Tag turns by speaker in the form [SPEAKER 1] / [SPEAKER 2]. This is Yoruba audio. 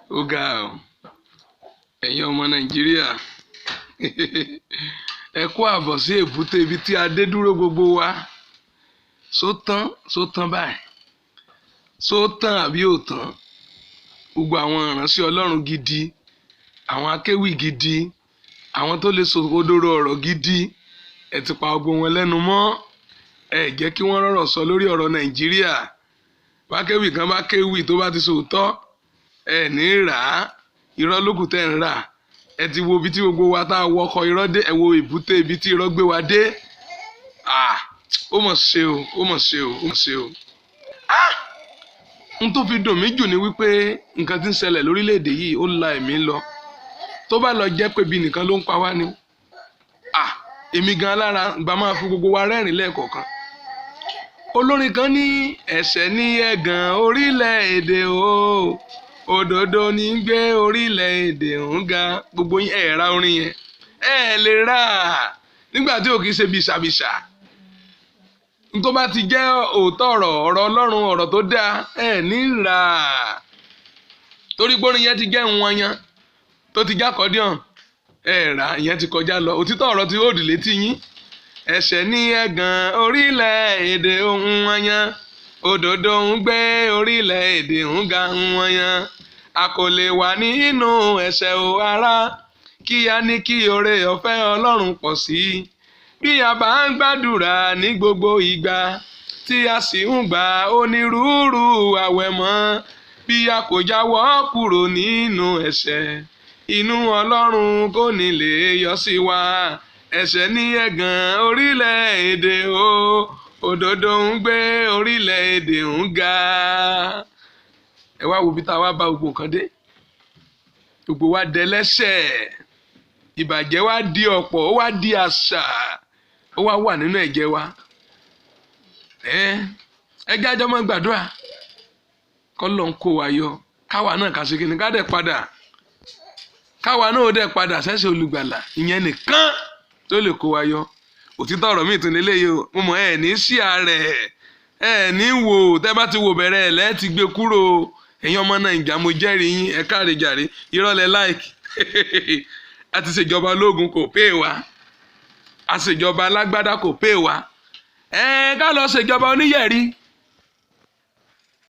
[SPEAKER 1] Ó ga ọ́ ẹ̀yin ọmọ Nàìjíríà ẹ kú àbọ̀ sí èbúté ibi tí a dé dúró gbogbo wa sótán báyìí sótán àbí òtán gbogbo àwọn ìránṣẹ́ Ọlọ́run gidi àwọn akéwì gidi àwọn tó lè sọ òdodo ọ̀rọ̀ gidi ẹ ti pa gbogbo wọn lẹ́nu mọ́ ẹ jẹ́ kí wọ́n rọ̀rọ̀ sọ lórí ọ̀rọ̀ Nàìjíríà bákéwì kan bá kéwì tó bá ti sòótọ́ ẹ ní rà á irọ́ lókù tẹ́ ń rà ẹ ti wo ibi tí gbogbo wa tá a wọkọ̀ irọ́ dé ẹ wo ìbúté ibi tí irọ́ gbé wa dé ó mọ̀ ṣe o ó mọ̀ ṣe o ó mọ̀ ṣe o. N tó fi dùn mí jù ni wípé nǹkan tí ń ṣẹlẹ̀ lórílẹ̀‐èdè yìí ó la ẹ̀mí lọ tó bá lọ jẹ́ pé bí nìkan ló ń pa wá ni èmi gan lára bá máa fi gbogbo wa rẹ́rìn lẹ́ẹ̀kọ̀ọ̀kan. Olórin kan ní ẹ̀ṣẹ̀ ní ẹ̀gàn orílẹ̀-èdè o òdodo ní gbé orílẹ̀-èdè ń ga gbogbo yín ẹ̀ ra orin yẹn lè rà nígbà tí ò kì í ṣe bìṣàbìṣà tó bá ti jẹ́ òótọ́ ọ̀rọ̀ Ọlọ́run ọ̀rọ̀ tó dáa ní rà torí gbórin yẹn ti jẹ́ ìwọ̀nyán tó ti já kọ́díọ̀n rà ìyẹn ti kọjá lọ òtítọ́ ọ̀rọ̀ ti òdì létí yín ẹ̀ṣẹ̀ ní ẹ̀gàn orílẹ̀-èdè ohun wọ̀nyán òdodo ń gbé orílẹ̀-èdè ń ga wọ̀nyán a kò lè wà nínú ẹ̀ṣẹ̀ o ará kí a ní kí oore ọ̀fẹ́ Ọlọ́run pọ̀ sí bí a bá ń gbàdúrà ní gbogbo ìgbà tí a sì ń gba onírúurú àwẹ̀mọ́ bí a kò jáwọ́ kúrò nínú ẹ̀ṣẹ̀ inú Ọlọ́run kò ní lè yọ sí wa ẹ̀ṣẹ̀ ní ẹ̀gàn orílẹ̀-èdè o òdodo ń gbé orílẹ̀-èdè ń ga. Ẹ wá wo bí tá a wá bá gbogbo nǹkan dé gbogbo wa dẹlẹ́ṣẹ̀ ìbàjẹ́ wa di ọ̀pọ̀ ó wá di àṣà ó wá wà nínú ẹ̀jẹ̀ wa ẹjẹ́ àjọ máa gbàdúrà k'Ọlọ́run kó wa yọ káwa náà ká ṣe kí ni ká dẹ̀ padà káwa náà ó dẹ̀ padà sẹ́sẹ̀ olùgbàlà ìyẹn nìkan tó lè kó wa yọ òtítọ́ ọ̀rọ̀ míì tún lélẹ́yìí o mo mọ̀ ní sí ààrẹ ní wò tẹ́ bá ti wò bẹ̀rẹ̀ ẹ̀ lẹ́ẹ̀ ti gbé kúrò ẹ̀yin ọmọ Nàìjíríà mo jẹ́rìí yín ẹ káre jàre ìrọ̀lẹ́ láìkì a ti ṣèjọba ológun kò pé wa a ṣèjọba alágbádá kò pé wa ká lọ ṣèjọba oníyẹ̀rí